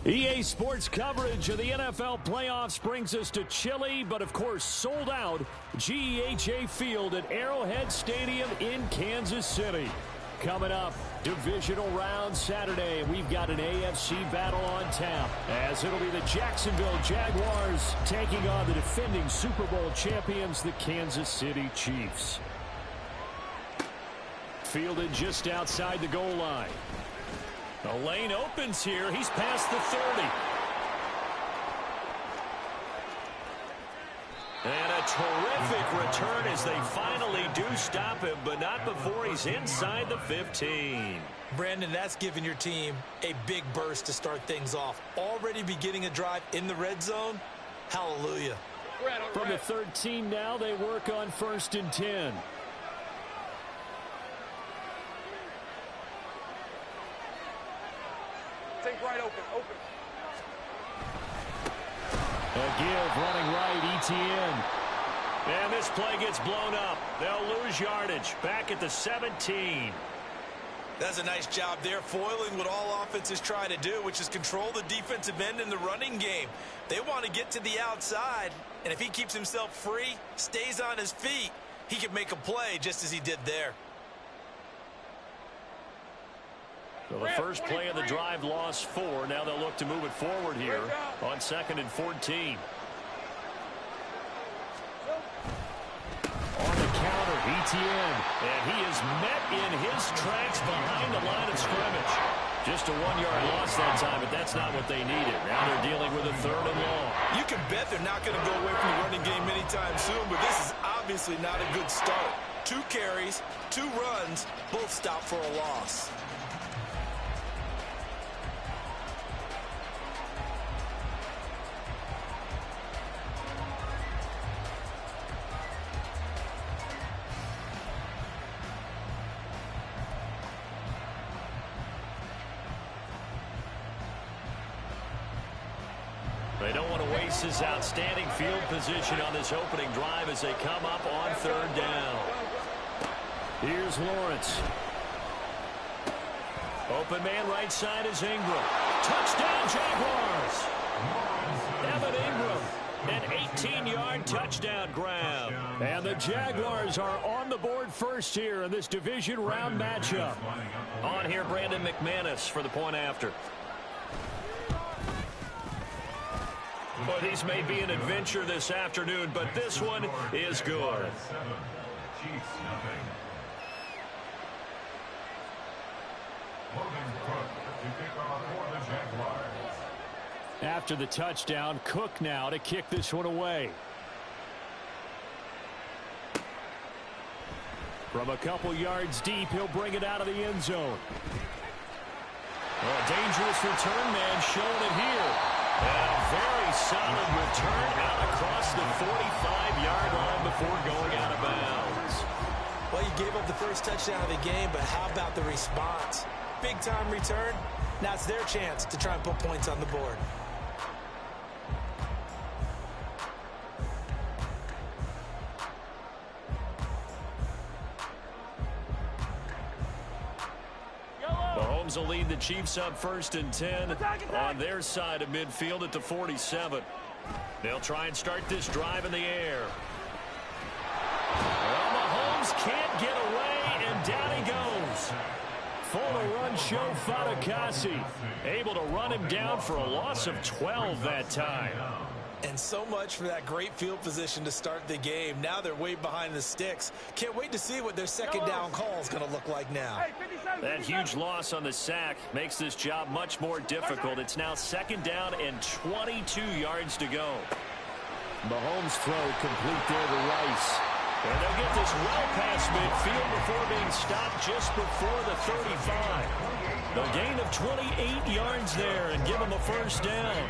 EA Sports coverage of the NFL playoffs brings us to chilly, but of course sold out GEHA Field at Arrowhead Stadium in Kansas City. Coming up, divisional round Saturday. We've got an AFC battle on tap, as it'll be the Jacksonville Jaguars taking on the defending Super Bowl champions, the Kansas City Chiefs. Fielded just outside the goal line. The lane opens here. He's past the 30. And a terrific return as they finally do stop him, but not before he's inside the 15. Brandon, that's giving your team a big burst to start things off. Already beginning a drive in the red zone. Hallelujah. From the 13 now, they work on 1st and 10. Right open. A give running right, ETN. And this play gets blown up. They'll lose yardage back at the 17. That's a nice job there, foiling what all offenses try to do, which is control the defensive end in the running game. They want to get to the outside, and if he keeps himself free, stays on his feet, he can make a play just as he did there. So the first play of the drive lost 4. Now they'll look to move it forward here on 2nd and 14. On the counter, ETN. And he is met in his tracks behind the line of scrimmage. Just a 1-yard loss that time, but that's not what they needed. Now they're dealing with a 3rd and long. You can bet they're not going to go away from the running game anytime soon, but this is obviously not a good start. 2 carries, 2 runs, both stopped for a loss. They don't want to waste his outstanding field position on this opening drive as they come up on 3rd down. Here's Lawrence. Open man right side is Ingram. Touchdown Jaguars! Evan Ingram, an 18-yard touchdown grab. And the Jaguars are on the board first here in this division round matchup. On here, Brandon McManus for the point after. Well, these may be an adventure this afternoon, but this one is good. After the touchdown, Cook now to kick this one away. From a couple yards deep, he'll bring it out of the end zone. Well, a dangerous return man showing it here. And a very solid return out across the 45-yard line before going out of bounds. Well, you gave up the first touchdown of the game, but how about the response? Big-time return. Now it's their chance to try and put points on the board. Mahomes will lead the Chiefs up 1st and 10 on their side of midfield at the 47. They'll try and start this drive in the air. Well, Mahomes can't get away, and down he goes. For the run show, KC able to run him down for a loss of 12 that time. And so much for that great field position to start the game. Now they're way behind the sticks. Can't wait to see what their second down call is going to look like now. That huge loss on the sack makes this job much more difficult. It's now 2nd down and 22 yards to go. Mahomes' throw complete there to Rice. And they'll get this well past midfield before being stopped just before the 35. The gain of 28 yards there and give them a 1st down.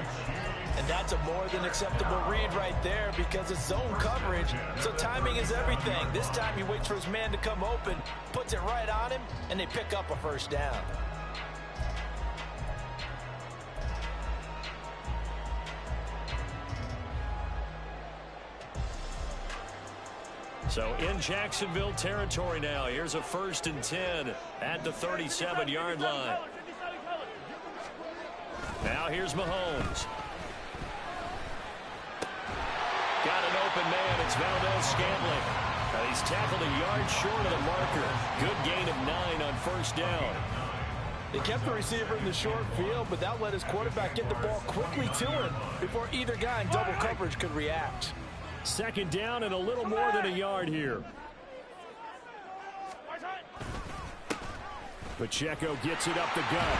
And that's a more than acceptable read right there because it's zone coverage, so timing is everything. This time he waits for his man to come open, puts it right on him, and they pick up a 1st down. So in Jacksonville territory now, here's a 1st and 10 at the 37-yard line. Now here's Mahomes. Got an open man. It's Valdez-Scantling. He's tackled a yard short of the marker. Good gain of 9 on 1st down. They kept the receiver in the short field, but that let his quarterback get the ball quickly to him before either guy in double coverage could react. 2nd down and a little more than a yard here. Pacheco gets it up the gut.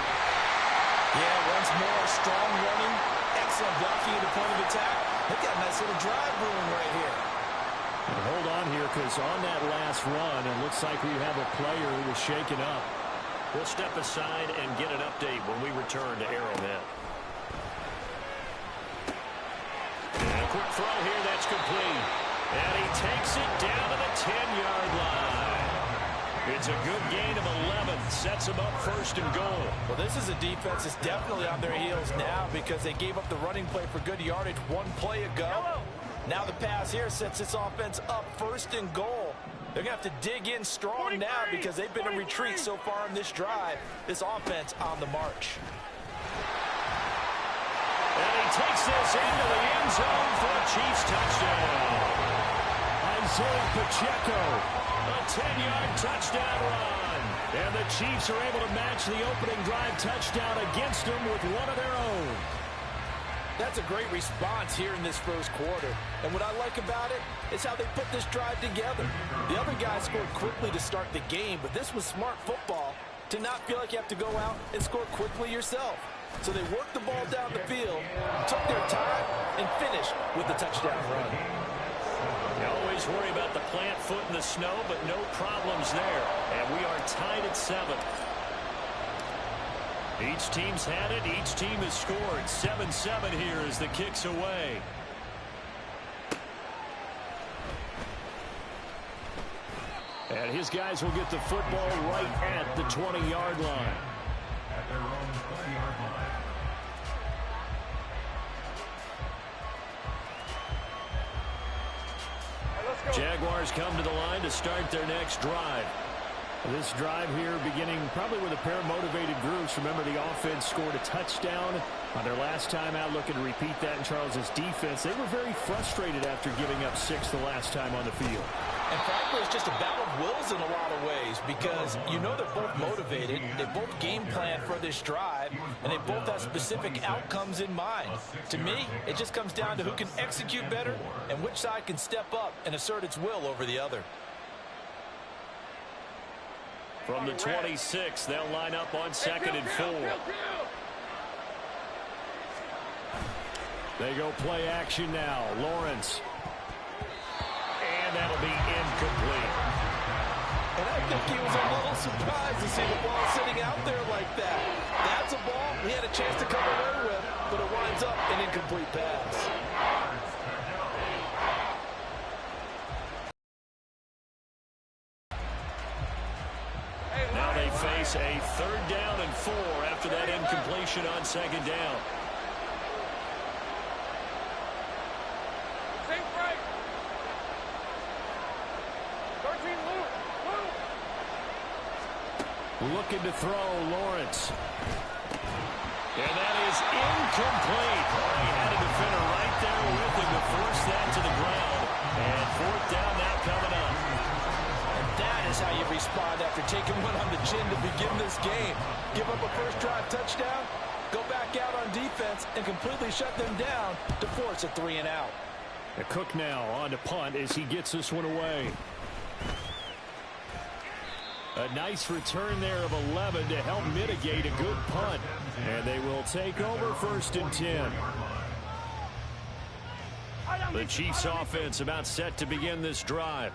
Yeah, once more, strong running, excellent blocking at the point of attack. They've got a nice little drive brewing right here. And hold on here, because on that last run, it looks like we have a player who was shaken up. We'll step aside and get an update when we return to Arrowhead. And a quick throw here, that's complete. And he takes it down to the 10-yard line. It's a good gain of 11. Sets him up 1st and goal. Well, this is a defense that's definitely on their heels now because they gave up the running play for good yardage one play ago. Now the pass here sets this offense up 1st and goal. They're going to have to dig in strong now because they've been in retreat so far in this drive. This offense on the march. And he takes this into the end zone for a Chiefs touchdown. Isaiah Pacheco, a 10-yard touchdown run. And the Chiefs are able to match the opening drive touchdown against them with one of their own. That's a great response here in this 1st quarter. And what I like about it is how they put this drive together. The other guys scored quickly to start the game, but this was smart football to not feel like you have to go out and score quickly yourself. So they worked the ball down the field, took their time, and finished with the touchdown run. You always worry about the plant foot in the snow, but no problems there. And we are tied at 7. Each team's had it. Each team has scored. 7-7 here as the kick's away. And his guys will get the football right at the 20-yard line. At their own 20-yard line. Jaguars come to the line to start their next drive. This drive here beginning probably with a pair of motivated groups. Remember, the offense scored a touchdown on their last time out. Looking to repeat that in Charles's defense. They were very frustrated after giving up 6 the last time on the field. And frankly, it's just a battle of wills in a lot of ways because you know they're both motivated. They both game plan for this drive, and they both have specific outcomes in mind. To me, it just comes down to who can execute better and which side can step up and assert its will over the other. From the 26, they'll line up on 2nd and 4. They go play action now. Lawrence. And that'll be incomplete. And I think he was a little surprised to see the ball sitting out there like that. That That's a ball he had a chance to come away with, but it winds up an incomplete pass. Now they face a 3rd down and 4 after that incompletion on 2nd down. Looking to throw, Lawrence. And that is incomplete. Oh, he had a defender right there with him to force that to the ground. And 4th down now coming up. And that is how you respond after taking one on the chin to begin this game. Give up a first drive touchdown, go back out on defense, and completely shut them down to force a 3 and out. Cook now on to punt as he gets this one away. A nice return there of 11 to help mitigate a good punt. And they will take over 1st and 10. The Chiefs offense about set to begin this drive.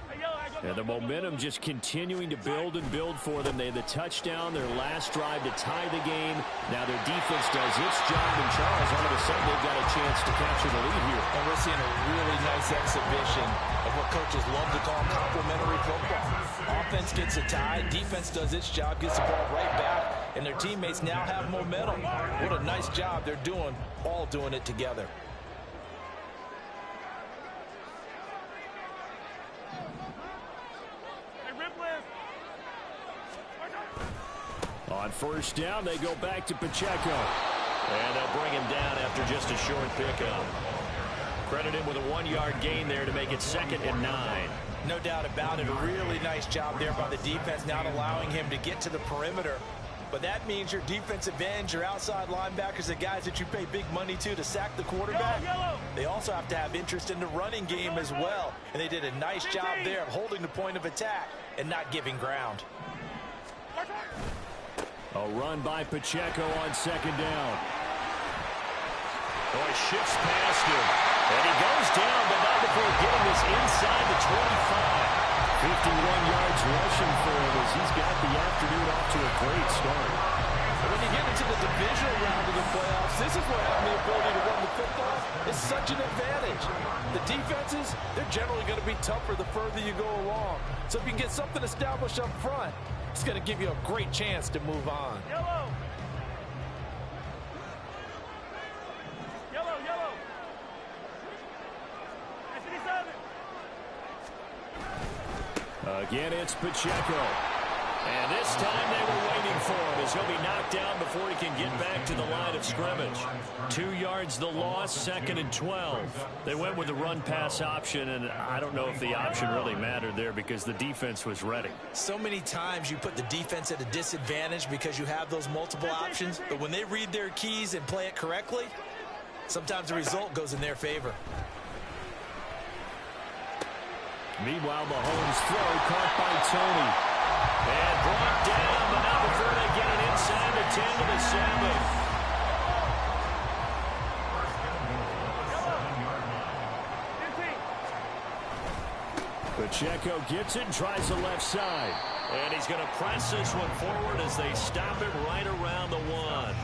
And the momentum just continuing to build and build for them. They had the touchdown, their last drive to tie the game. Now their defense does its job, and Charles, all of a sudden, they've got a chance to capture the lead here. And we're seeing a really nice exhibition of what coaches love to call complementary football. Offense gets a tie, defense does its job, gets the ball right back, and their teammates now have momentum. What a nice job they're doing, all doing it together. On 1st down, they go back to Pacheco. And they'll bring him down after just a short pickup. Credit him with a 1-yard gain there to make it 2nd and 9. No doubt about it. A really nice job there by the defense, not allowing him to get to the perimeter. But that means your defensive ends, your outside linebackers, the guys that you pay big money to sack the quarterback, they also have to have interest in the running game as well. And they did a nice job there of holding the point of attack and not giving ground. A run by Pacheco on 2nd down. Boy, shifts past him. And he goes down, but not before getting this inside the 25. 51 yards rushing for him as he's got the afternoon off to a great start. When you get into the divisional round of the playoffs, this is where having the ability to run the football is such an advantage. The defenses, they're generally going to be tougher the further you go along. So if you can get something established up front, it's going to give you a great chance to move on. Yellow. Yellow, yellow. Again, it's Pacheco. And this time they were waiting for him as he'll be knocked down before he can get back to the line of scrimmage. 2 yards the loss, 2nd and 12. They went with the run-pass option, and I don't know if the option really mattered there because the defense was ready. So many times you put the defense at a disadvantage because you have those multiple options, but when they read their keys and play it correctly, sometimes the result goes in their favor. Meanwhile, Mahomes' throw caught by Tony. And brought down, but not before they get it inside the 10 to the 7. Pacheco gets it and tries the left side. And he's going to press this one forward as they stop him right around the 1.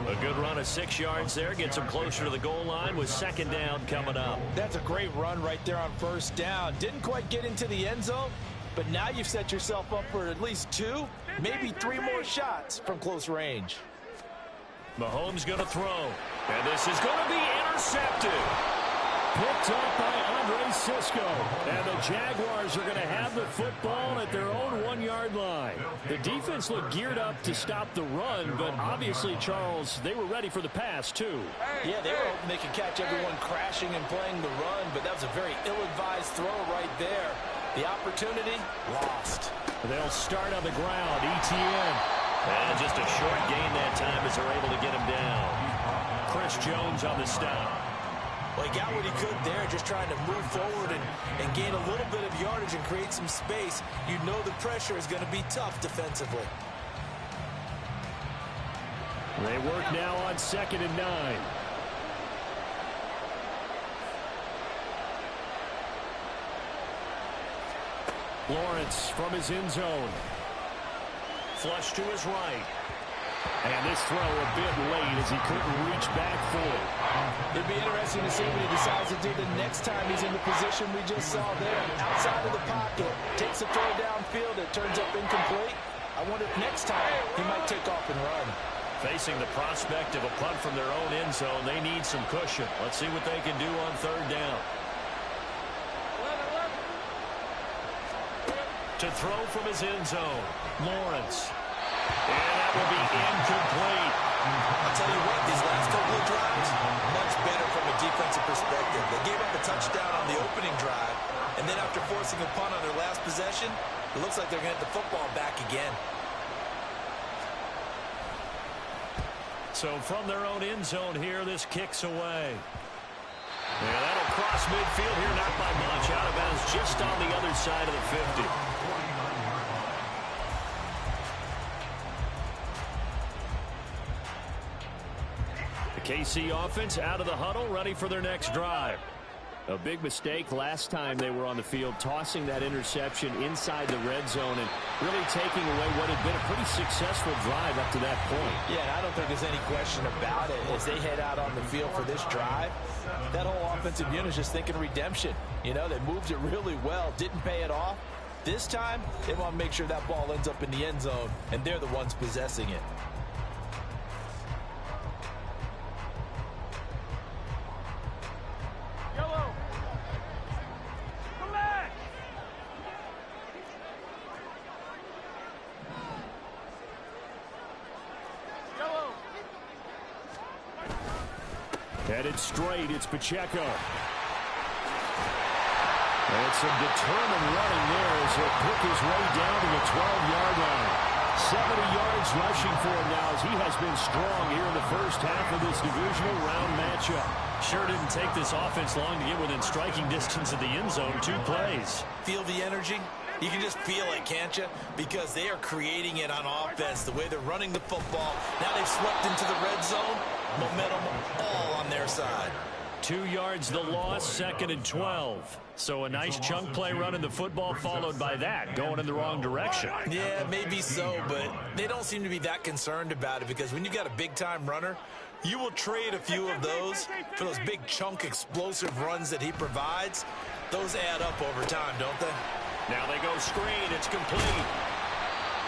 A good run of 6 yards there. Gets him closer to the goal line with 2nd down coming up. That's a great run right there on 1st down. Didn't quite get into the end zone, but now you've set yourself up for at least 2, maybe 3 more shots from close range. Mahomes going to throw. And this is going to be intercepted. Picked up by Andre Cisco. And the Jaguars are going to have the football at their own 1-yard line. The defense looked geared up to stop the run, but obviously, Charles, they were ready for the pass, too. Yeah, they were hoping they could catch everyone crashing and playing the run, but that was a very ill-advised throw right there. The opportunity, lost. They'll start on the ground, ETN. And just a short gain that time as they're able to get him down. Chris Jones on the stop. Well, he got what he could there, just trying to move forward and gain a little bit of yardage and create some space. You know the pressure is going to be tough defensively. They work now on 2nd and 9. Lawrence from his end zone. Flush to his right. And this throw a bit late as he couldn't reach back for it. It'd be interesting to see what he decides to do the next time he's in the position we just saw there. Outside of the pocket, takes a throw downfield, it turns up incomplete. I wonder if next time he might take off and run. Facing the prospect of a punt from their own end zone, they need some cushion. Let's see what they can do on third down. To throw from his end zone, Lawrence. And that will be incomplete. I'll tell you what, these last couple of drives, much better from a defensive perspective. They gave up a touchdown on the opening drive, and then after forcing a punt on their last possession, it looks like they're going to get the football back again. So from their own end zone here, this kicks away. And that'll cross midfield here, not by much. Out of bounds just on the other side of the 50. KC offense out of the huddle, ready for their next drive. A big mistake last time they were on the field, tossing that interception inside the red zone and really taking away what had been a pretty successful drive up to that point. Yeah, and I don't think there's any question about it. As they head out on the field for this drive, that whole offensive unit is just thinking redemption. You know, they moved it really well, didn't pay it off. This time, they want to make sure that ball ends up in the end zone, and they're the ones possessing it. Headed straight, it's Pacheco. And some determined running there as he'll pick his way down to the 12-yard line. 70 yards rushing for him now as he has been strong here in the first half of this divisional round matchup. Sure didn't take this offense long to get within striking distance of the end zone. 2 plays. Feel the energy? You can just feel it, can't you? Because they are creating it on offense, the way they're running the football. Now they've swept into the red zone. Momentum all on their side. 2 yards the loss, 2nd and 12. So a nice chunk play running the football followed by that, going in the wrong direction. Yeah, maybe so, but they don't seem to be that concerned about it because when you got a big-time runner, you will trade a few of those for those big chunk explosive runs that he provides. Those add up over time, don't they? Now they go screen. It's complete.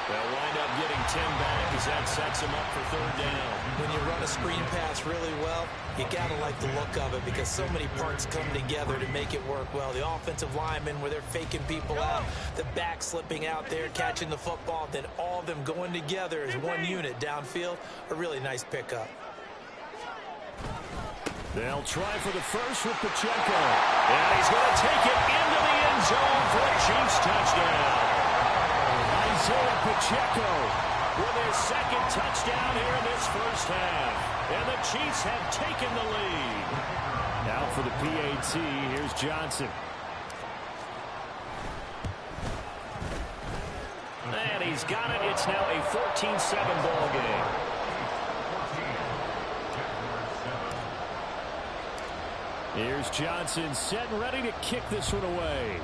They'll wind up getting 10 back as that sets them up for third down. When you run a screen pass really well, you got to like the look of it because so many parts come together to make it work well. The offensive linemen where they're faking people out, the back slipping out there, catching the football, then all of them going together as one unit downfield. A really nice pickup. They'll try for the first with Pacheco. And he's going to take it into the end zone for a Chiefs touchdown. Isaiah Pacheco with his 2nd touchdown here in this first half. And the Chiefs have taken the lead. Now for the PAT, here's Johnson. And he's got it. It's now a 14-7 ball game. Here's Johnson set and ready to kick this one away.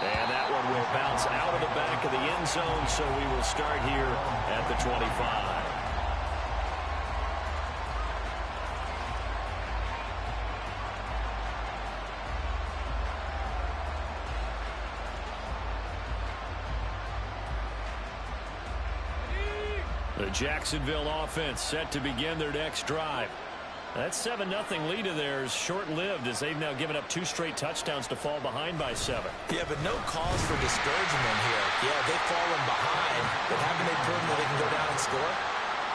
And that one will bounce out of the back of the end zone, so we will start here at the 25. The Jacksonville offense set to begin their next drive. That 7-0 lead of theirs short-lived as they've now given up 2 straight touchdowns to fall behind by 7. Yeah, but no cause for discouragement here. Yeah, they've fallen behind, but haven't they proven that they can go down and score?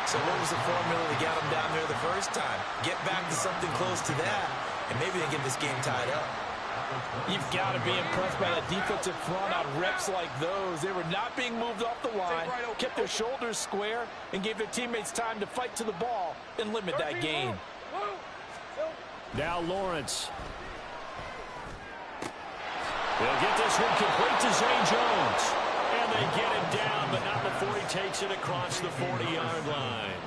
So what was the formula to get them down there the first time? Get back to something close to that, and maybe they get this game tied up. You've got to be impressed by that defensive front on reps like those. They were not being moved off the line, kept their shoulders square, and gave their teammates time to fight to the ball and limit that gain. Now Lawrence. They'll get this one complete to Zay Jones. And they get it down, but not before he takes it across the 40-yard line.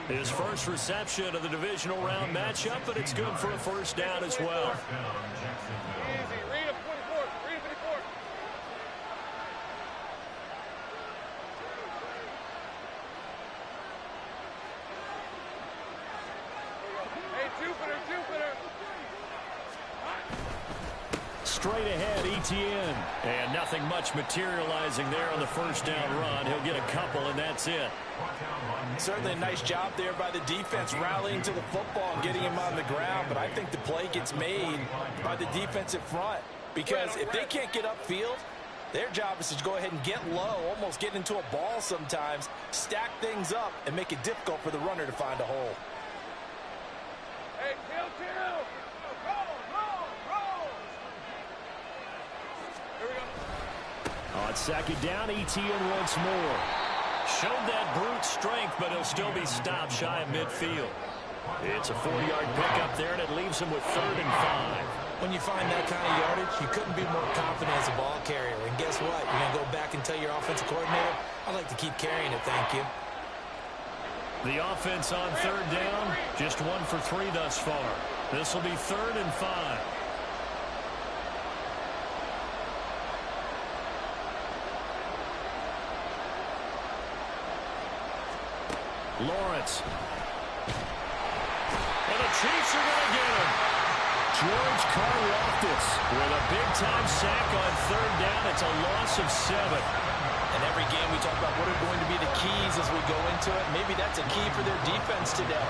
His first reception of the divisional round matchup, but it's good for a first down as well. straight ahead, ETN. And nothing much materializing there on the first down run. He'll get a couple, and that's it. Certainly a nice job there by the defense rallying to the football and getting him on the ground. But I think the play gets made by the defensive front. Because if they can't get upfield, their job is to go ahead and get low, almost get into a ball sometimes, stack things up, and make it difficult for the runner to find a hole. Hey, chill. Roll. Here we go. On second down, ETN once more. Showed that brute strength, but he'll still be stopped shy of midfield. It's a 4-yard pickup there, and it leaves him with 3rd and 5. When you find that kind of yardage, you couldn't be more confident as a ball carrier. And guess what? You're going to go back and tell your offensive coordinator, I'd like to keep carrying it, thank you. The offense on 3rd down, just 1 for 3 thus far. This will be 3rd and 5. Lawrence. And the Chiefs are going to get him. George Karlaftis with a big-time sack on 3rd down. It's a loss of 7. And every game we talk about what are going to be the keys as we go into it. Maybe that's a key for their defense today.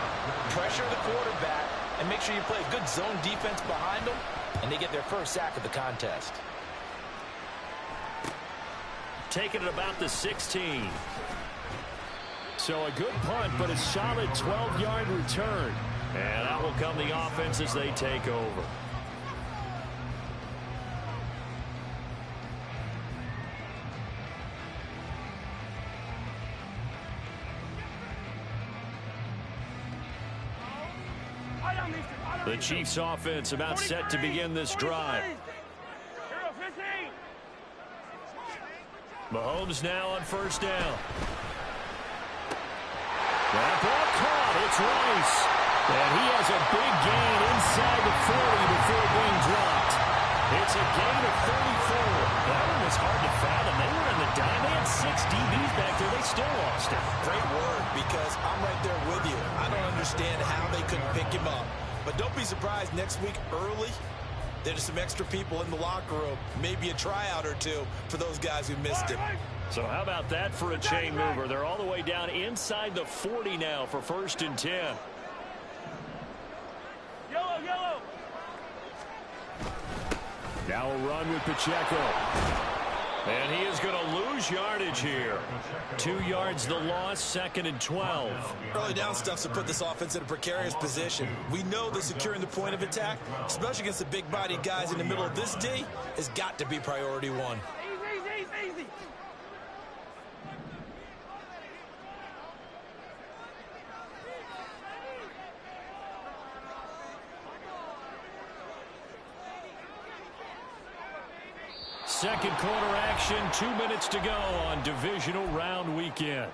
Pressure the quarterback and make sure you play a good zone defense behind them, and they get their first sack of the contest. Taking it about the 16. So a good punt, but a solid 12-yard return. And out will come the offense as they take over. The Chiefs offense about set to begin this drive. Mahomes now on 1st down. That ball caught. It's Rice. And he has a big gain inside the 40 before being dropped. It's a gain of 34. That one was hard to fathom. They were in the dime. They had 6 DBs back there. They still lost it. Great word, because I'm right there with you. I don't understand how they couldn't pick him up. But don't be surprised next week early, there's some extra people in the locker room. Maybe a tryout or two for those guys who missed him. So how about that for a chain mover? They're all the way down inside the 40 now for 1st and 10. Yellow. Now a run with Pacheco. And he is going to lose yardage here. 2 yards the loss, 2nd and 12. Early down stuff's to put this offense in a precarious position. We know that securing the point of attack, especially against the big-bodied guys in the middle of this D, has got to be priority 1. Easy. Second quarter action, 2 minutes to go on divisional round weekend.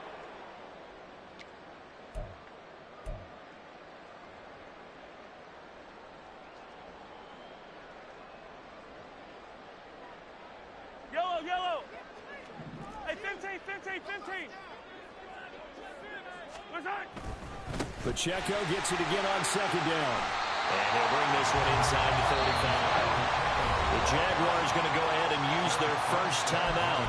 Yellow. Hey, 15. What's that? Pacheco gets it again on 2nd down. And he'll bring this one inside the 35. The Jaguars going to go ahead and use their first timeout.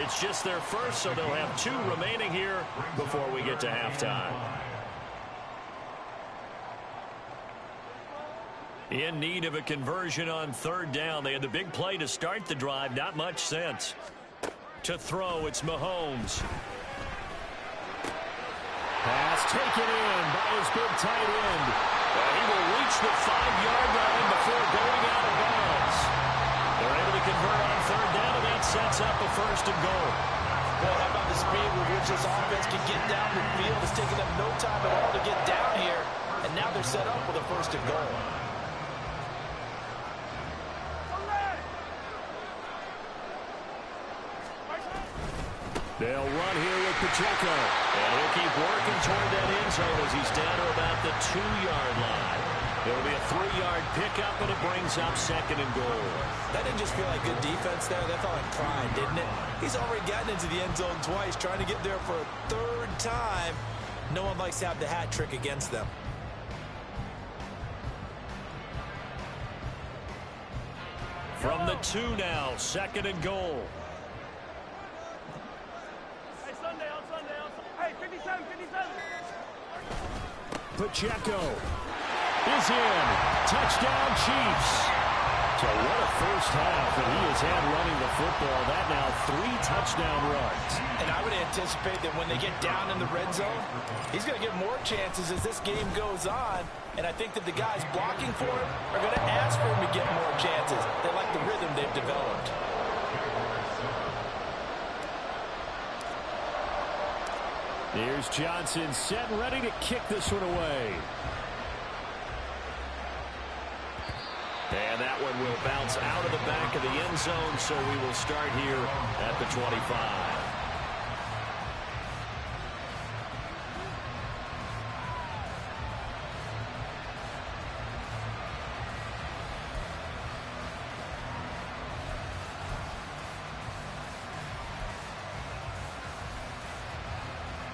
It's just their first, so they'll have 2 remaining here before we get to halftime. In need of a conversion on 3rd down. They had the big play to start the drive. Not much sense. To throw, it's Mahomes. Pass taken in by his big tight end. And he will reach the 5-yard line before going out of bounds. They're able to convert on 3rd down, and that sets up a 1st and goal. Well, how about the speed with which this offense can get down the field? It's taking them no time at all to get down here. And now they're set up with a 1st and goal. They'll run here with Pacheco. And he'll keep working toward that end zone as he's down to about the 2-yard line. It'll be a 3-yard pickup, and it brings up 2nd and goal. That didn't just feel like good defense there. That felt like pride, didn't it? He's already gotten into the end zone twice, trying to get there for a 3rd time. No one likes to have the hat trick against them. From the 2 now, 2nd and goal. Hey, Sunday, on Sunday. Hey, 57, 57. Pacheco is in. Touchdown, Chiefs. So what a first half that he has had running the football. That now 3 touchdown runs. And I would anticipate that when they get down in the red zone, he's going to get more chances as this game goes on. And I think that the guys blocking for him are going to ask for him to get more chances. They like the rhythm they've developed. Here's Johnson set and ready to kick this one away. And that one will bounce out of the back of the end zone, so we will start here at the 25.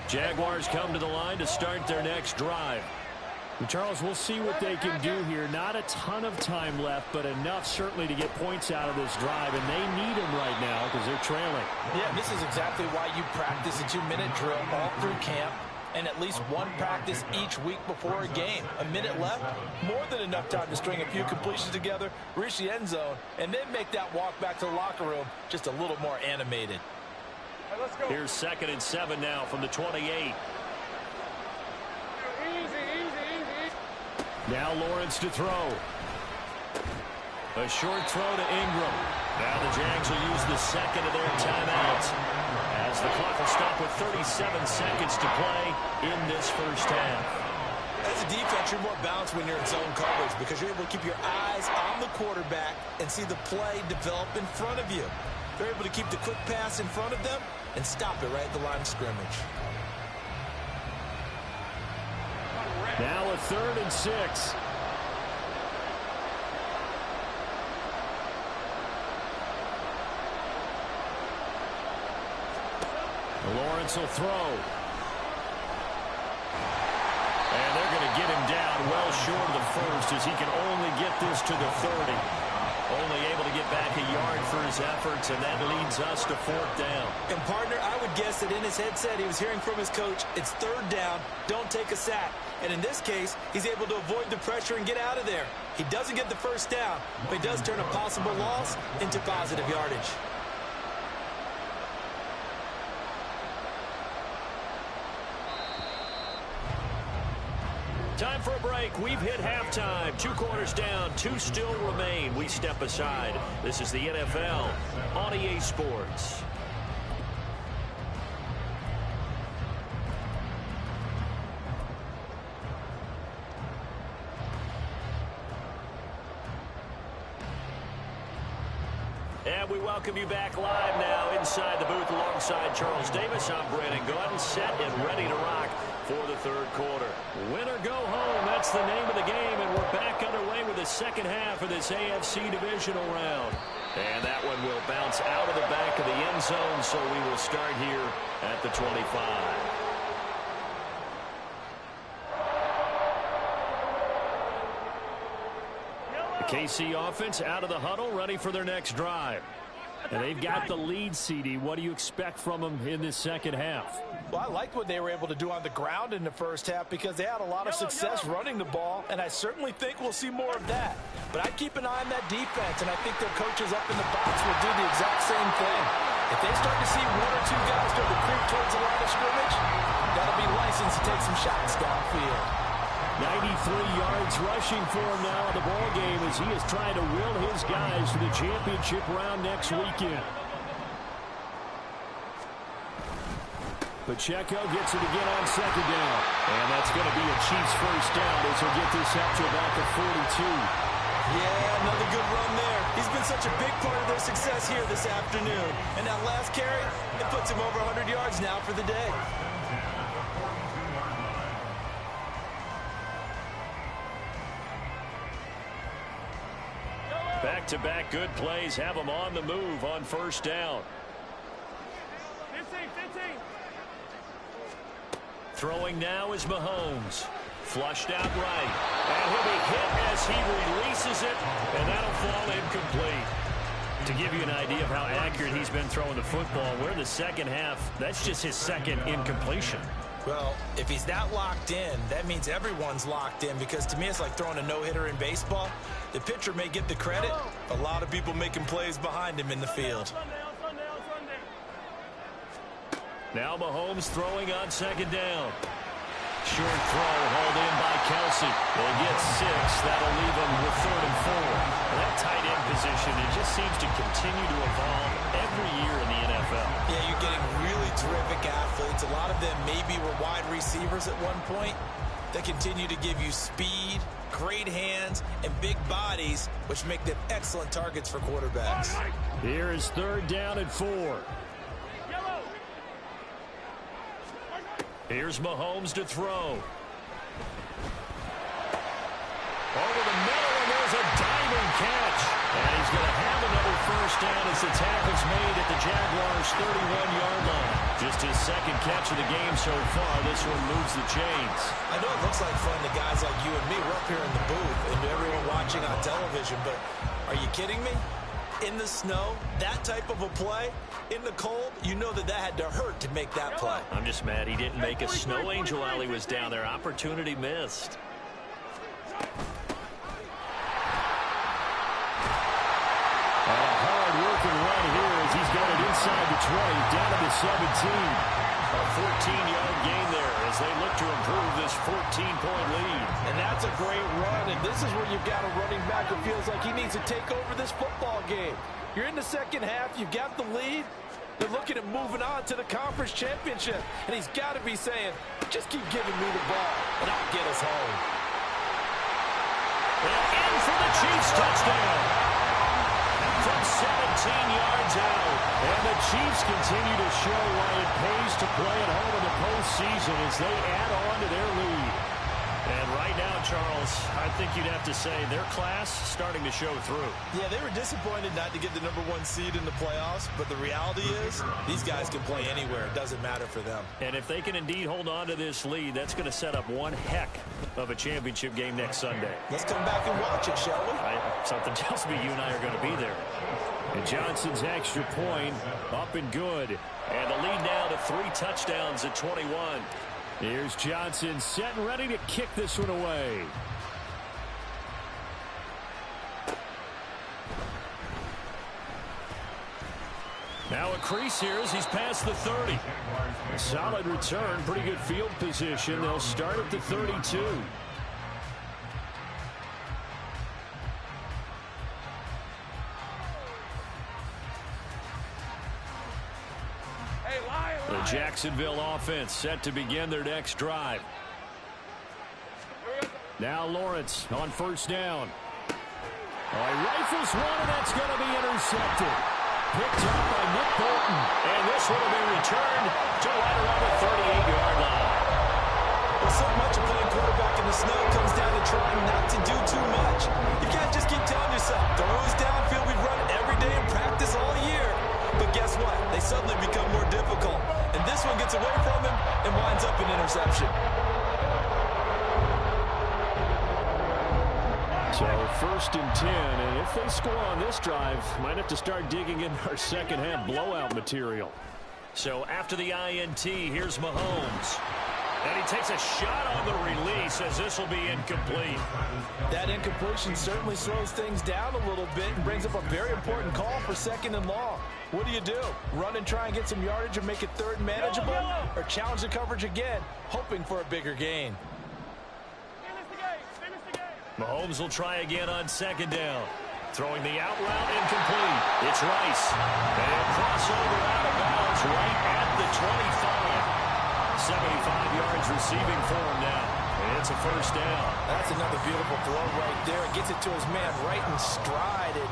Jaguars come to the line to start their next drive. And Charles, we'll see what they can do here. Not a ton of time left, but enough certainly to get points out of this drive, and they need them right now because they're trailing. Yeah, this is exactly why you practice a 2-minute drill all through camp and at least one practice each week before a game. A minute left, more than enough time to string a few completions together, reach the end zone, and then make that walk back to the locker room just a little more animated. Hey, let's go. Here's 2nd and 7 now from the 28. Now Lawrence to throw. A short throw to Ingram. Now the Jags will use the 2nd of their timeouts as the clock will stop with 37 seconds to play in this first half. As a defense, you're more balanced when you're in zone coverage because you're able to keep your eyes on the quarterback and see the play develop in front of you. They're able to keep the quick pass in front of them and stop it right at the line of scrimmage. Now a 3rd and 6. Lawrence will throw. And they're going to get him down well short of the first as he can only get this to the 30. Only able to get back a yard for his efforts, and that leads us to 4th down. And, partner, I would guess that in his headset he was hearing from his coach, it's 3rd down, don't take a sack. And in this case, he's able to avoid the pressure and get out of there. He doesn't get the first down, but he does turn a possible loss into positive yardage. Time for a break. We've hit halftime. 2 quarters down. 2 still remain. We step aside. This is the NFL on EA Sports. And we welcome you back live now inside the booth alongside Charles Davis. I'm Brandon Gordon, set and ready to rock for the 3rd quarter. Win or go home, that's the name of the game, and we're back underway with the second half of this AFC divisional round. And that one will bounce out of the back of the end zone, so we will start here at the 25. The KC offense out of the huddle, ready for their next drive. And they've got the lead, CD. What do you expect from them in this second half? Well, I liked what they were able to do on the ground in the first half because they had a lot of success running the ball, and I certainly think we'll see more of that. But I'd keep an eye on that defense, and I think their coaches up in the box will do the exact same thing. If they start to see 1 or 2 guys start to creep towards the line of scrimmage, that'll be licensed to take some shots downfield. 93 yards rushing for him now in the ball game as he is trying to will his guys to the championship round next weekend. Pacheco gets it again on 2nd down. And that's going to be a Chiefs first down as he'll get this up to about the 42. Yeah, another good run there. He's been such a big part of their success here this afternoon. And that last carry, it puts him over 100 yards now for the day. Back-to-back good plays have them on the move on first down. 15. Throwing now is Mahomes. Flushed out right. And he'll be hit as he releases it, and that'll fall incomplete. To give you an idea of how accurate he's been throwing the football, we're in the second half. That's just his second incompletion. Well, if he's that locked in, that means everyone's locked in, because to me it's like throwing a no-hitter in baseball. The pitcher may get the credit. A lot of people making plays behind him in the field. Now Mahomes throwing on second down. Short throw hauled in by Kelsey. They get 6. That'll leave them with 3rd and 4. That tight end position, it just seems to continue to evolve every year in the NFL. Yeah, you're getting really terrific athletes. A lot of them maybe were wide receivers at one point. They continue to give you speed, great hands, and big bodies, which make them excellent targets for quarterbacks. Here is 3rd down and 4. Here's Mahomes to throw. Over the middle, and there's a diving catch. And he's going to have another 1st down as the tackle's made at the Jaguars' 31-yard line. Just his 2nd catch of the game so far. This one moves the chains. I know it looks like fun to guys like you and me. We're up here in the booth and everyone watching on television, but are you kidding me? In the snow, that type of a play, in the cold, you know that had to hurt to make that play. I'm just mad he didn't make a snow angel while he was down there. Opportunity missed. And a hard-working run here as he's got it inside the 20, down to the 17. A 14-yard gain there as they look to improve this 14-point lead. And that's a great run, and this is where you've got a running back who feels like he needs to take over this football game. You're in the second half, you've got the lead. They're looking at moving on to the conference championship, and he's got to be saying, just keep giving me the ball, and I'll get us home. And in for the Chiefs touchdown. From 17 yards out. And the Chiefs continue to show why it pays to play at home in the postseason as they add on to their lead. And right now, Charles, I think you'd have to say their class starting to show through. Yeah, they were disappointed not to get the #1 seed in the playoffs, but the reality is these guys can play anywhere. It doesn't matter for them. And if they can indeed hold on to this lead, that's going to set up one heck of a championship game next Sunday. Let's come back and watch it, shall we? Something tells me you and I are going to be there. And Johnson's extra point up and good. And the lead now to 3 touchdowns at 21. Here's Johnson set and ready to kick this one away. Now a crease here as he's past the 30. A solid return, pretty good field position. They'll start at the 32. The Jacksonville offense set to begin their next drive. Now Lawrence on 1st down. Oh, he rifles one, and that's going to be intercepted. Picked up by Nick Bolton. And this one will be returned to right around the 38-yard line. Well, so much of playing quarterback in the snow comes down to trying not to do too much. You can't just keep telling yourself, throws downfield, we run every day in practice all year. But guess what? They suddenly become more difficult. And this one gets away from him and winds up an interception. So 1st and 10, and if they score on this drive, might have to start digging in our second half blowout material. So after the INT, here's Mahomes. And he takes a shot on the release as this will be incomplete. That incompletion certainly slows things down a little bit and brings up a very important call for 2nd and long. What do? Run and try and get some yardage and make it 3rd and manageable? Or challenge the coverage again, hoping for a bigger gain? Mahomes will try again on 2nd down. Throwing the out route incomplete. It's Rice. And crossover out of bounds right at the 25. 75 yards receiving for him now. And it's a 1st down. That's another beautiful throw right there. It gets it to his man right in stride. And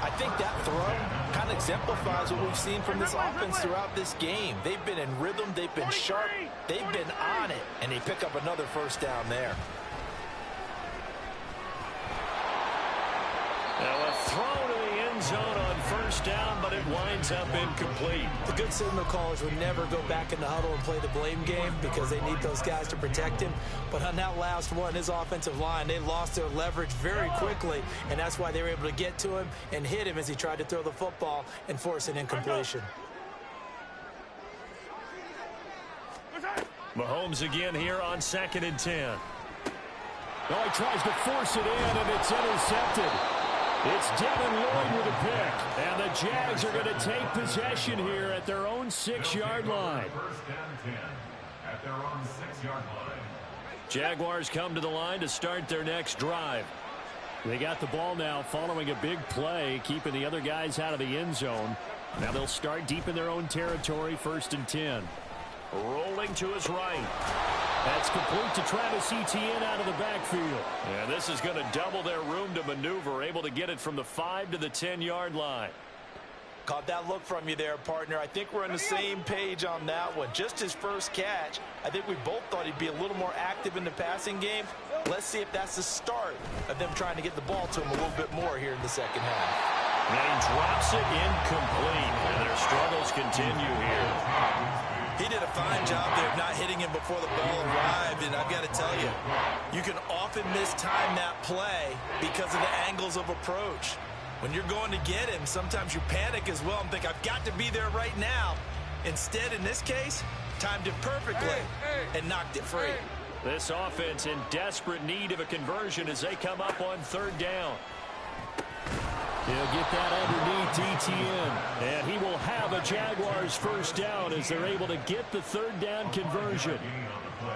I think that throw kind of exemplifies what we've seen from this offense throughout this game. They've been in rhythm. They've been sharp. They've been on it. And they pick up another 1st down there. Now a throw to the end end zone on first down, but it winds up incomplete. The good signal callers would never go back in the huddle and play the blame game because they need those guys to protect him. But on that last one, his offensive line, they lost their leverage very quickly, and that's why they were able to get to him and hit him as he tried to throw the football and force an incompletion. Mahomes again here on 2nd and 10. Oh, he tries to force it in, and it's intercepted. It's Devin Lloyd with a pick. And the Jags are going to take possession here at their own 6-yard line. At their own 6-yard line. Jaguars come to the line to start their next drive. They got the ball now following a big play, keeping the other guys out of the end zone. Now they'll start deep in their own territory, 1st and 10. Rolling to his right. That's complete to Travis Etienne out of the backfield. And this is going to double their room to maneuver, able to get it from the 5 to the 10-yard line. Caught that look from you there, partner. I think we're on the same page on that one. Just his first catch. I think we both thought he'd be a little more active in the passing game. Let's see if that's the start of them trying to get the ball to him a little bit more here in the second half. And he drops it incomplete. And their struggles continue here. He did a fine job there of not hitting him before the ball arrived, and I've got to tell you, you can often mistime that play because of the angles of approach. When you're going to get him, sometimes you panic as well and think, I've got to be there right now. Instead, in this case, timed it perfectly and knocked it free. This offense in desperate need of a conversion as they come up on 3rd down. He'll get that underneath Etienne, and he will have a Jaguars first down as they're able to get the 3rd down conversion.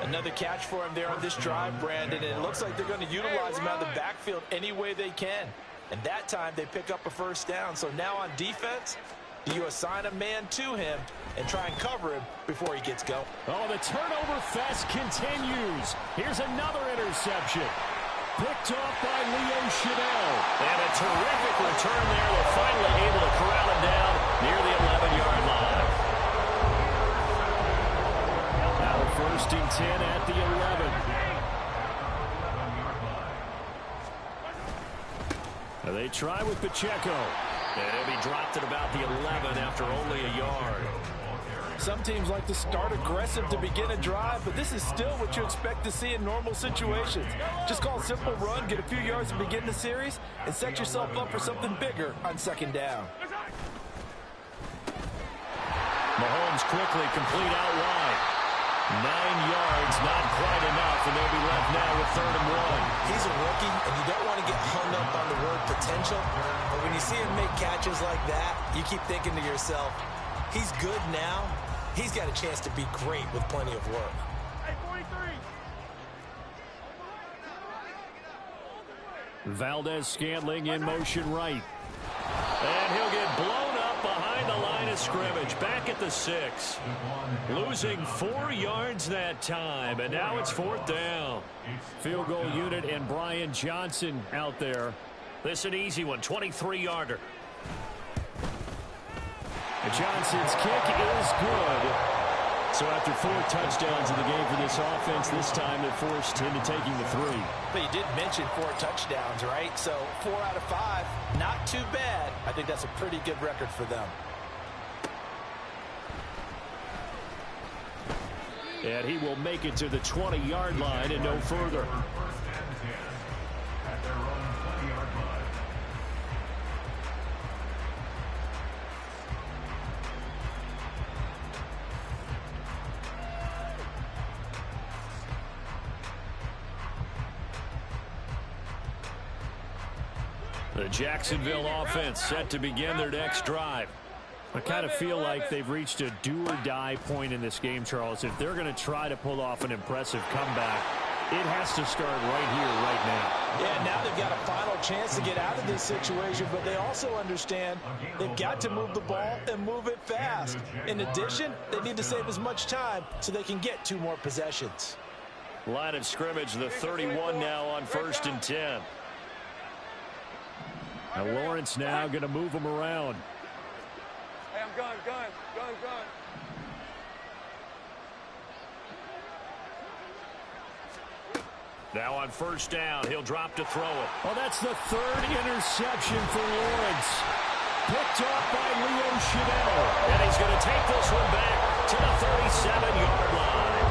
Another catch for him there on this drive, Brandon, and it looks like they're going to utilize him out of the backfield any way they can. And that time they pick up a first down. So now on defense, do you assign a man to him and try and cover him before he gets going? Oh, the turnover fest continues. Here's another interception. Picked off by Leo Chanel. And a terrific return there. They're finally able to corral him down near the 11-yard line. Now 1st and 10 at the 11. They try with Pacheco. And he'll be dropped at about the 11 after only a yard. Some teams like to start aggressive to begin a drive, but this is still what you expect to see in normal situations. Just call a simple run, get a few yards to begin the series, and set yourself up for something bigger on 2nd down. Mahomes quickly complete out wide. 9 yards, not quite enough, and they'll be left now with 3rd and 1. He's a rookie, and you don't want to get hung up on the word potential. But when you see him make catches like that, you keep thinking to yourself, he's good now. He's got a chance to be great with plenty of work. Hey, 43. Valdez-Scantling in motion right. And he'll get blown up behind the line of scrimmage. Back at the 6. Losing 4 yards that time. And now it's 4th down. Field goal unit and Brian Johnson out there. This an easy one. 23-yarder. Johnson's kick is good. So after 4 touchdowns in the game for this offense, this time they're forced into taking the 3. But you did mention 4 touchdowns, right? So 4 out of 5, not too bad. I think that's a pretty good record for them. And he will make it to the 20-yard line and no further. The Jacksonville offense set to begin their next drive. I kind of feel like they've reached a do-or-die point in this game, Charles. If they're going to try to pull off an impressive comeback, it has to start right here, right now. Yeah, now they've got a final chance to get out of this situation, but they also understand they've got to move the ball and move it fast. In addition, they need to save as much time so they can get 2 more possessions. Line of scrimmage, the 31 now on 1st and 10. Now Lawrence now going to move him around. Hey, I'm gun. Now on 1st down, he'll drop to throw it. Oh, that's the 3rd interception for Lawrence. Picked off by Leo Chanel. And he's going to take this one back to the 37-yard line.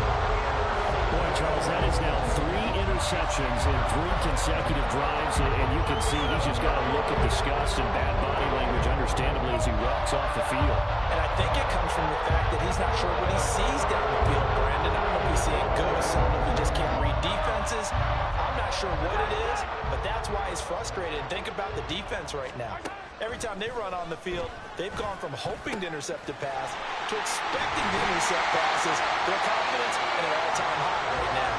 Boy, Charles, that is now 3 interceptions in 3 consecutive drives. And you can see he's just got a look of disgust and bad body language, understandably, as he walks off the field. And I think it comes from the fact that he's not sure what he sees down the field, Brandon. I don't know if he's seeing ghosts. I don't know if he just can't read defenses. I'm not sure what it is, but that's why he's frustrated. Think about the defense right now. Every time they run on the field, they've gone from hoping to intercept a pass to expecting to intercept passes. Their confidence at an all-time high right now.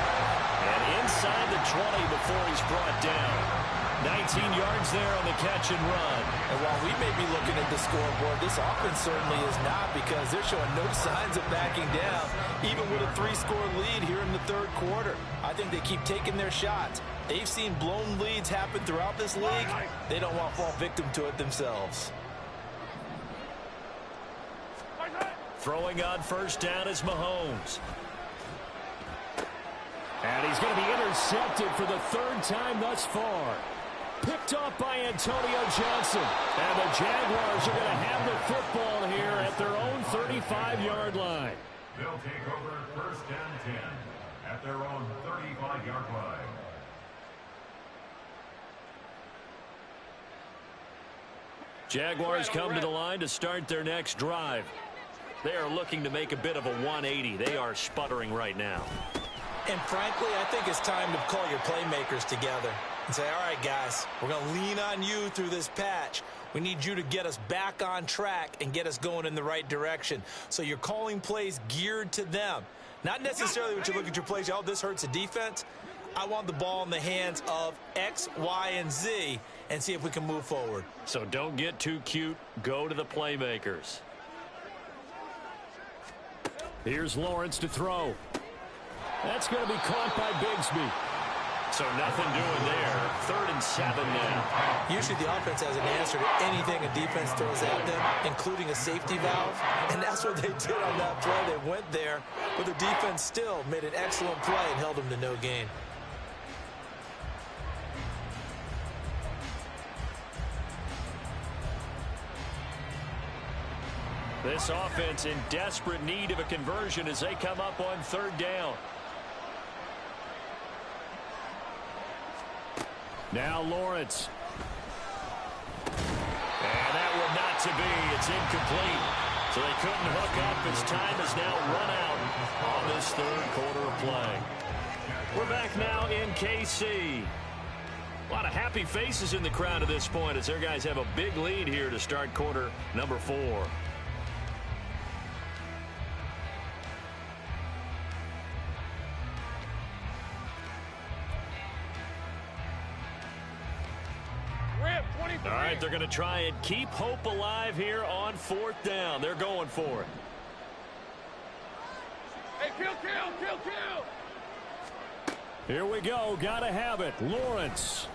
And inside the 20 before he's brought down. 19 yards there on the catch and run. And while we may be looking at the scoreboard, this offense certainly is not, because they're showing no signs of backing down, even with a 3-score lead here in the third quarter. I think they keep taking their shots. They've seen blown leads happen throughout this league. They don't want to fall victim to it themselves. Throwing on first down is Mahomes. And he's going to be intercepted for the 3rd time thus far. Picked off by Antonio Johnson. And the Jaguars are going to have the football here at their own 35-yard line. They'll take over first and 10 at their own 35-yard line. Jaguars come to the line to start their next drive. They are looking to make a bit of a 180. They are sputtering right now. And frankly, I think it's time to call your playmakers together and say, all right, guys, we're going to lean on you through this patch. We need you to get us back on track and get us going in the right direction. So you're calling plays geared to them. Not necessarily when you look at your plays, oh, this hurts the defense. I want the ball in the hands of X, Y, and Z and see if we can move forward. So don't get too cute. Go to the playmakers. Here's Lawrence to throw. That's going to be caught by Bigsby. So nothing doing there. 3rd and 7 now. Usually the offense has an answer to anything a defense throws at them, including a safety valve. And that's what they did on that play. They went there, but the defense still made an excellent play and held them to no gain. This offense in desperate need of a conversion as they come up on 3rd down. Now Lawrence. And that one not to be. It's incomplete. So they couldn't hook up as time has now run out on this 3rd quarter of play. We're back now in KC. A lot of happy faces in the crowd at this point as their guys have a big lead here to start quarter number 4. All right, they're going to try and keep hope alive here on 4th down. They're going for it. Hey, kill. Here we go. Got to have it. Lawrence.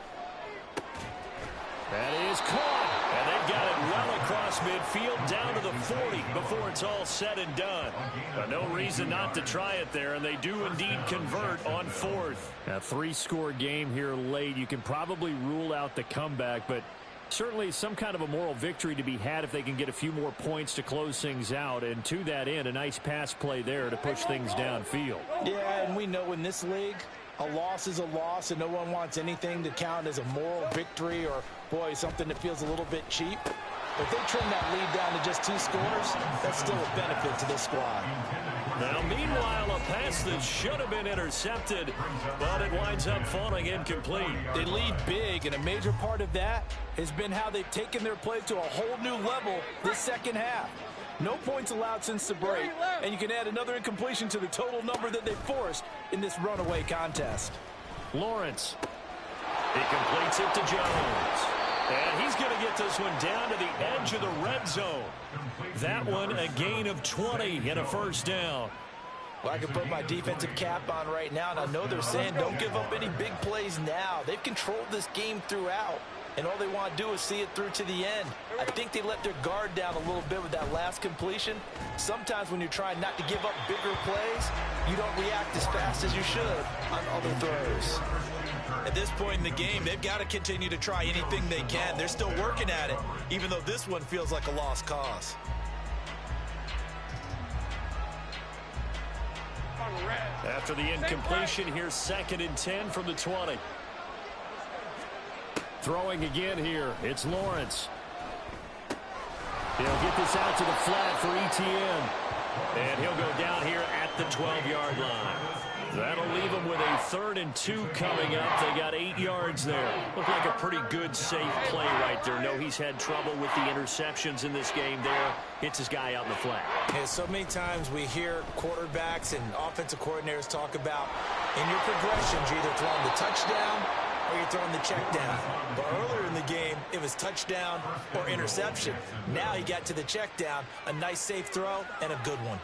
That is caught. And they've got it well across midfield down to the 40 before it's all said and done. But no reason not to try it there, and they do indeed convert on 4th. A 3-score game here late. You can probably rule out the comeback, but certainly some kind of a moral victory to be had if they can get a few more points to close things out. And to that end, a nice pass play there to push things downfield. Yeah, and we know in this league, a loss is a loss, and no one wants anything to count as a moral victory or, boy, something that feels a little bit cheap. If they trim that lead down to just 2 scores, that's still a benefit to this squad. Now, meanwhile, a pass that should have been intercepted, but it winds up falling incomplete. They lead big, and a major part of that has been how they've taken their play to a whole new level this second half. No points allowed since the break, and you can add another incompletion to the total number that they forced in this runaway contest. Lawrence. He completes it to Jones. And he's going to get this one down to the edge of the red zone. That one a gain of 20 and a 1st down. Well, I can put my defensive cap on right now, and I know they're saying don't give up any big plays now. They've controlled this game throughout, and all they want to do is see it through to the end. I think they let their guard down a little bit with that last completion. Sometimes when you're trying not to give up bigger plays, you don't react as fast as you should on other throws. At this point in the game, they've got to continue to try anything they can. They're still working at it, even though this one feels like a lost cause. After the incompletion, here's 2nd and 10 from the 20. Throwing again here, it's Lawrence. He'll get this out to the flat for ETN. And he'll go down here at the 12-yard line. That'll leave them with a 3rd and 2 coming up. They got 8 yards there. Looked like a pretty good, safe play right there. No, he's had trouble with the interceptions in this game there. Hits his guy out in the flat. Yeah, so many times we hear quarterbacks and offensive coordinators talk about in your progressions, you're either throwing the touchdown or you're throwing the check down. But earlier in the game, it was touchdown or interception. Now he got to the check down, a nice safe throw, and a good one.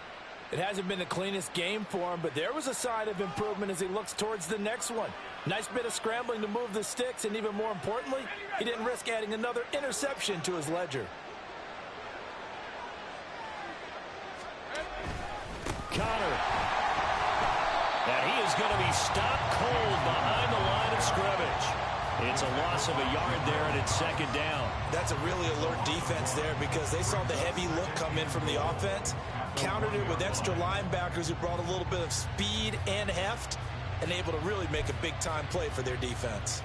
It hasn't been the cleanest game for him, but there was a sign of improvement as he looks towards the next one. Nice bit of scrambling to move the sticks, and even more importantly, he didn't risk adding another interception to his ledger. Connor. And he is going to be stopped cold behind the line of scrimmage. It's a loss of a yard there, and it's 2nd down. That's a really alert defense there because they saw the heavy look come in from the offense, countered it with extra linebackers who brought a little bit of speed and heft, and able to really make a big-time play for their defense.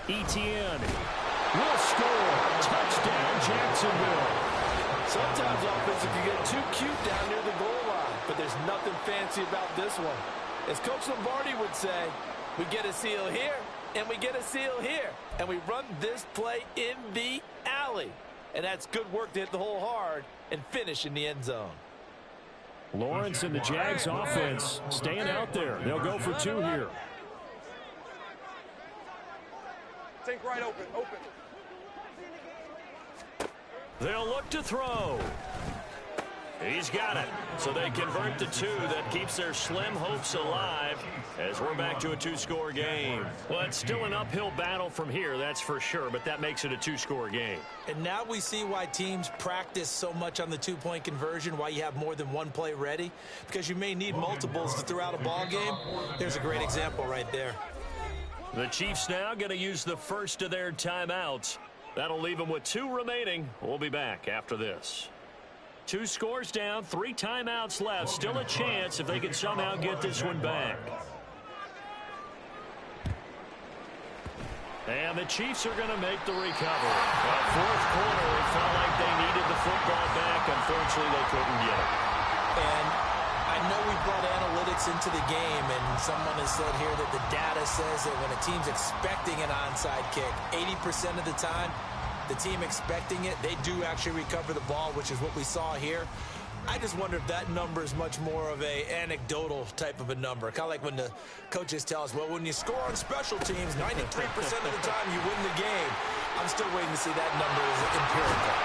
ETN will score. Touchdown, Jacksonville. Sometimes offenses can get too cute down near the goal line, but there's nothing fancy about this one. As Coach Lombardi would say, we get a seal here, and we get a seal here, and we run this play in the alley. And that's good work to hit the hole hard and finish in the end zone. Lawrence and the Jags offense staying out there. They'll go for 2 here. Think right open. They'll look to throw. He's got it. So they convert the 2. That keeps their slim hopes alive as we're back to a 2-score game. Well, it's still an uphill battle from here, that's for sure, but that makes it a 2-score game. And now we see why teams practice so much on the 2-point conversion, why you have more than one play ready, because you may need multiples to throw out a ball game. There's a great example right there. The Chiefs now going to use the first of their timeouts. That'll leave them with 2 remaining. We'll be back after this. 2 scores down, 3 timeouts left. Still a chance if they can somehow get this one back. And the Chiefs are going to make the recovery. Well, 4th quarter, it felt like they needed the football back. Unfortunately, they couldn't get it. And I know we brought analytics into the game, and someone has said here that the data says that when a team's expecting an onside kick, 80% of the time, the team expecting it, they do actually recover the ball, which is what we saw here. I just wonder if that number is much more of a anecdotal type of a number. Kind of like when the coaches tell us, well, when you score on special teams, 93% of the time you win the game. I'm still waiting to see that number is empirical.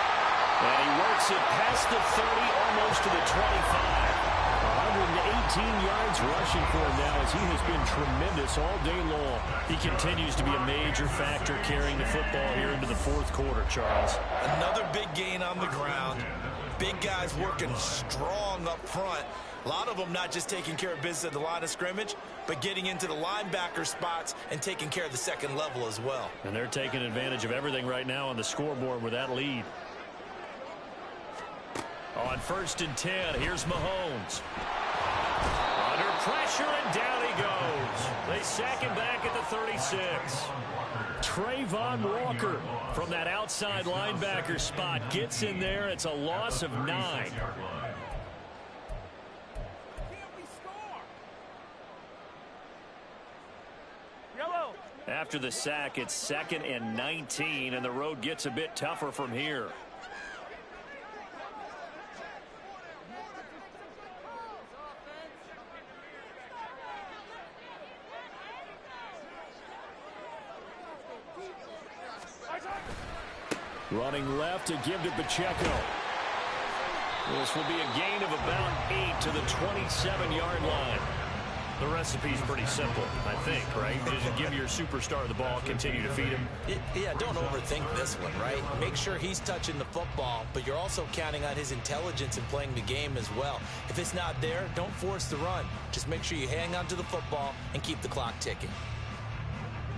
And he works it past the 30, almost to the 25. 118 yards rushing for him now as he has been tremendous all day long. He continues to be a major factor carrying the football here into the 4th quarter, Charles. Another big gain on the ground. Big guys working strong up front. A lot of them not just taking care of business at the line of scrimmage, but getting into the linebacker spots and taking care of the second level as well. And they're taking advantage of everything right now on the scoreboard with that lead. On 1st and 10, here's Mahomes. Under pressure, and down he goes. They sack him back at the 36. Trayvon Walker from that outside linebacker spot gets in there. It's a loss of 9. After the sack, it's 2nd and 19, and the road gets a bit tougher from here. Running left to give to Pacheco. This will be a gain of about 8 to the 27-yard line. The recipe's pretty simple, I think, right? Just give your superstar the ball, continue to feed him. Yeah, don't overthink this one, right? Make sure he's touching the football, but you're also counting on his intelligence in playing the game as well. If it's not there, don't force the run. Just make sure you hang on to the football and keep the clock ticking.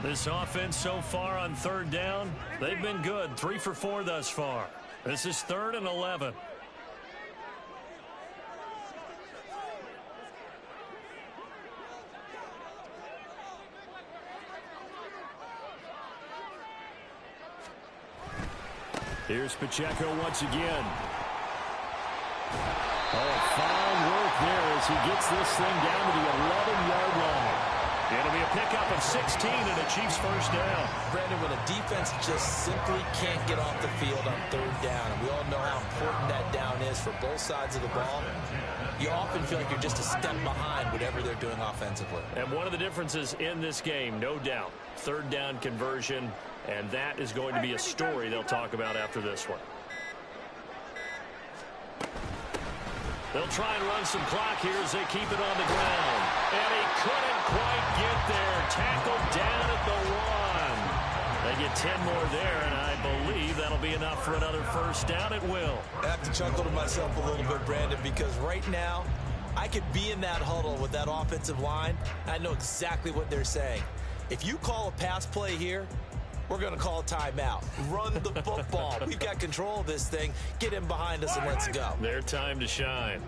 This offense so far on third down, they've been good. 3 for 4 thus far. This is 3rd and 11. Here's Pacheco once again. Oh, fine work there as he gets this thing down to the 11-yard line. It'll be a pickup of 16 and a Chiefs first down. Brandon, when a defense just simply can't get off the field on third down, and we all know how important that down is for both sides of the ball, you often feel like you're just a step behind whatever they're doing offensively. And one of the differences in this game, no doubt, third down conversion, and that is going to be a story they'll talk about after this one. They'll try and run some clock here as they keep it on the ground. And he couldn't quite get there. Tackled down at the 1. They get 10 more there, and I believe that'll be enough for another first down. It will. I have to chuckle to myself a little bit, Brandon, because right now I could be in that huddle with that offensive line. I know exactly what they're saying. If you call a pass play here, we're going to call a timeout. Run the football. We've got control of this thing. Get him behind us and let's go. Their time to shine.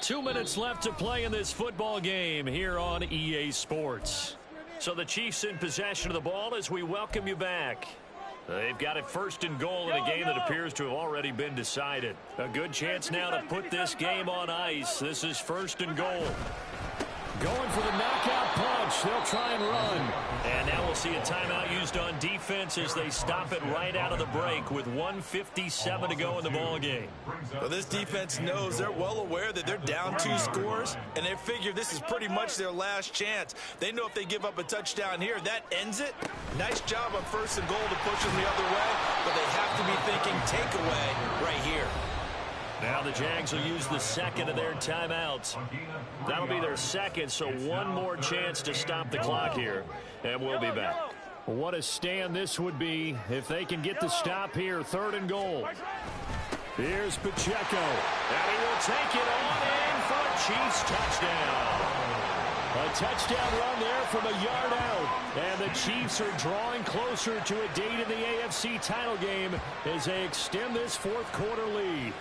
Two minutes left to play in this football game here on EA Sports. So the Chiefs in possession of the ball as we welcome you back. They've got it 1st and goal in a game that appears to have already been decided. A good chance now to put this game on ice. This is 1st and goal. Going for the knockout punch. They'll try and run. And now we'll see a timeout used on defense as they stop it right out of the break with 1:57 to go in the ball game. Well, this defense knows, they're well aware that they're down 2 scores, and they figure this is pretty much their last chance. They know if they give up a touchdown here, that ends it. Nice job on 1st and goal to push them the other way, but they have to be thinking takeaway right here. Now the Jags will use the 2nd of their timeouts. That'll be their 2nd, so one more chance to stop the clock here, and we'll be back. What a stand this would be if they can get the stop here. 3rd and goal. Here's Pacheco, and he will take it on in for a Chiefs touchdown. A touchdown run there from a yard out, and the Chiefs are drawing closer to a date in the AFC title game as they extend this 4th quarter lead.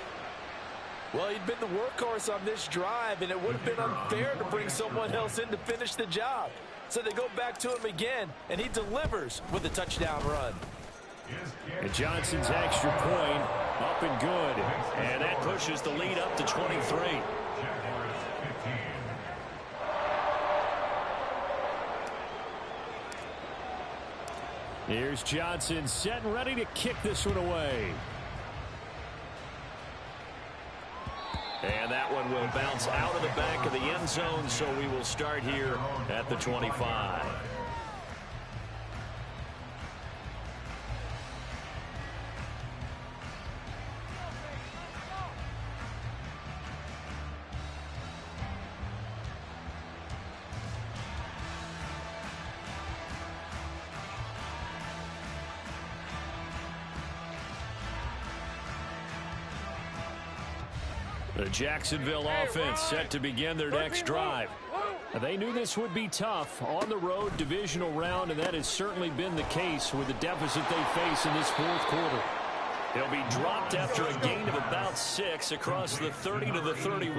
Well, he'd been the workhorse on this drive, and it would have been unfair to bring someone else in to finish the job. So they go back to him again, and he delivers with a touchdown run. And Johnson's extra point up and good, and that pushes the lead up to 23. Here's Johnson set and ready to kick this one away. And that one will bounce out of the back of the end zone, so we will start here at the 25. The Jacksonville offense set to begin their next drive. They knew this would be tough on the road divisional round, and that has certainly been the case with the deficit they face in this 4th quarter. They'll be dropped after a gain of about 6 across the 30 to the 31.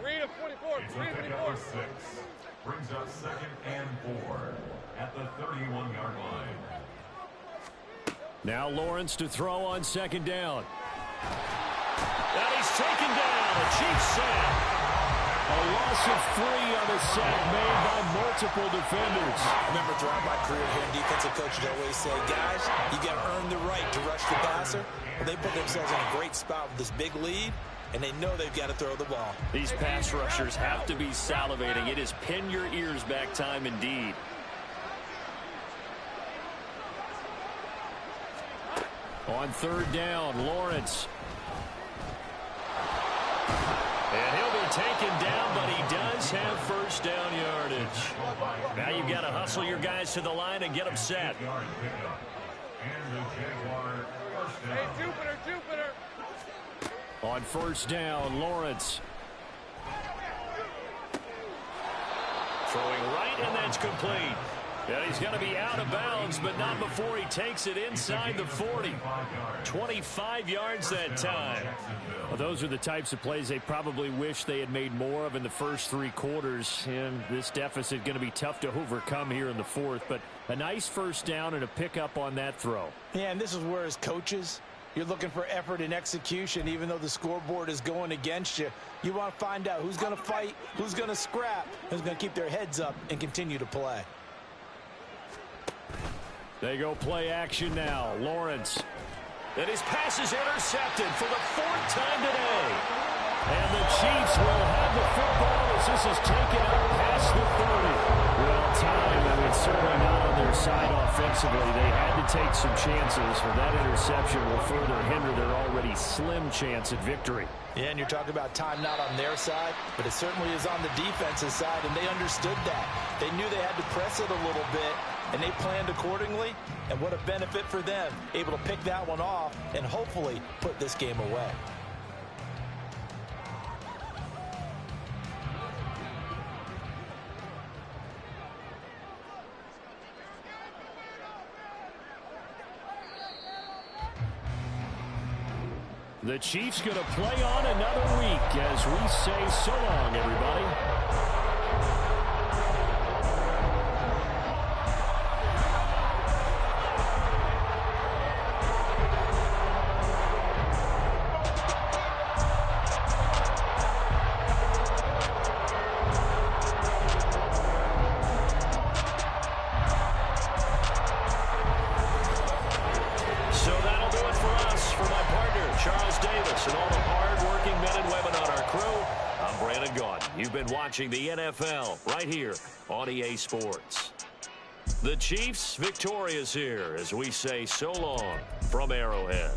Read a 44. Brings up 2nd and 4 at the 31-yard line. Now Lawrence to throw on 2nd down. And he's taken down. A Chiefs sack. A loss of 3 on the sack made by multiple defenders. I remember throughout my career here, defensive coaches always say, guys, you got to earn the right to rush the passer. Well, they put themselves in a great spot with this big lead, and they know they've got to throw the ball. These pass rushers have to be salivating. It is pin your ears back time indeed. On 3rd down, Lawrence. And he'll be taken down, but he does have first down yardage. Now you've got to hustle your guys to the line and get them set. Hey, Jupiter. On first down, Lawrence. Throwing right, and that's complete. And he's going to be out of bounds, but not before he takes it inside the 40. 25 yards that time. Well, those are the types of plays they probably wish they had made more of in the first 3 quarters. And this deficit going to be tough to overcome here in the 4th. But a nice first down and a pickup on that throw. Yeah, and this is where, as coaches, you're looking for effort and execution. Even though the scoreboard is going against you, you want to find out who's going to fight, who's going to scrap, who's going to keep their heads up and continue to play. They go play action now. Lawrence. And his pass is intercepted for the 4th time today. And the Chiefs will have the football as this is taken up past the 30. Well, time, I mean, certainly not on their side offensively. They had to take some chances, but that interception will further hinder their already slim chance at victory. Yeah, and you're talking about time not on their side, but it certainly is on the defensive side, and they understood that. They knew they had to press it a little bit, and they planned accordingly, and what a benefit for them, able to pick that one off and hopefully put this game away. The Chiefs going to play on another week as we say so long, everybody. You've been watching the NFL right here on EA Sports. The Chiefs victorious here as we say so long from Arrowhead.